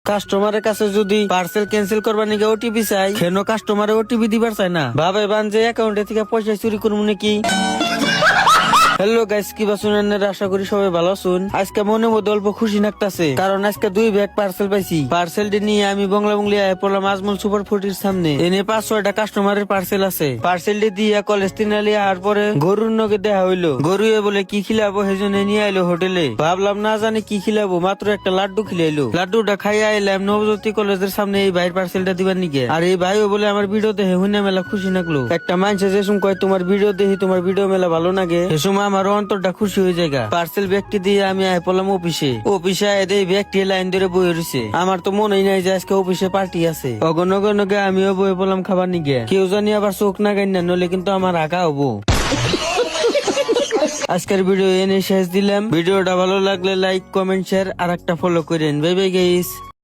কাস্টমারের কাছে যদি পার্সেল ক্যান্সেল করবার নিকে ওটিপি চাই, কেন কাস্টমারে ওটিপি দিবার চাই না? ভাবে বান যে অ্যাকাউন্টে থেকে পয়সা চুরি করবো নাকি? হ্যালো গাইস, কি বাসুন? আশা করি সবাই ভালো আছেন। আজকে মনে মধ্যে অল্প খুশি লাগতাছে, কারণ আজকে 2 ব্যাগ পার্সেল পাইছি। পার্সেলটি নিয়ে আমি বাংলা আয় পড়লাম আজমল সুপার ফুটির সামনে। এনে 5-6টা কাস্টমারের পার্সেল আছে। পার্সেলটি দিয়ে কলেজ তিনালি আর পরে গরুর নগে দেখা হইলো। গরুয়ে বলে কি খিলাবো, সেজন্য নিয়ে আইলো হোটেলে। ভাবলাম না জানি কি খিলাবো, মাত্র একটা লাড্ডু খিলাইলো। লাড্ডুটা খাইয়া আইলাম নবজ্যোতি কলেজের সামনে এই ভাইয়ের পার্সেলটা দিবার নিকে। আর এই ভাইও বলে আমার ভিডিও দেখে হুইনা মেলা খুশি লাগলো। একটা মানুষে যে কয় তোমার ভিডিও দেখি তোমার ভিডিও মেলা ভালো লাগে, সে সময় আমার অন্তরটা খুশি হয়ে যায়। পার্সেল ব্যাগটি দিয়ে আমি আয় পড়লাম অফিসে এই ব্যাগটি লাইন ধরে বয়ে রয়েছে। আমার তো মনেই নাই যে আজকে অফিসে পার্টি আছে। অগনগে আমিও বয়ে পড়লাম খাবার নিগে। কেউ জানি আবার চোখ না গাই না, নলে কিন্তু আমার আঁকা হবো। আজকের ভিডিও এনে শেষ দিলাম। ভিডিওটা ভালো লাগলে লাইক, কমেন্ট, শেয়ার আর একটা ফলো করেন। Bye bye guys.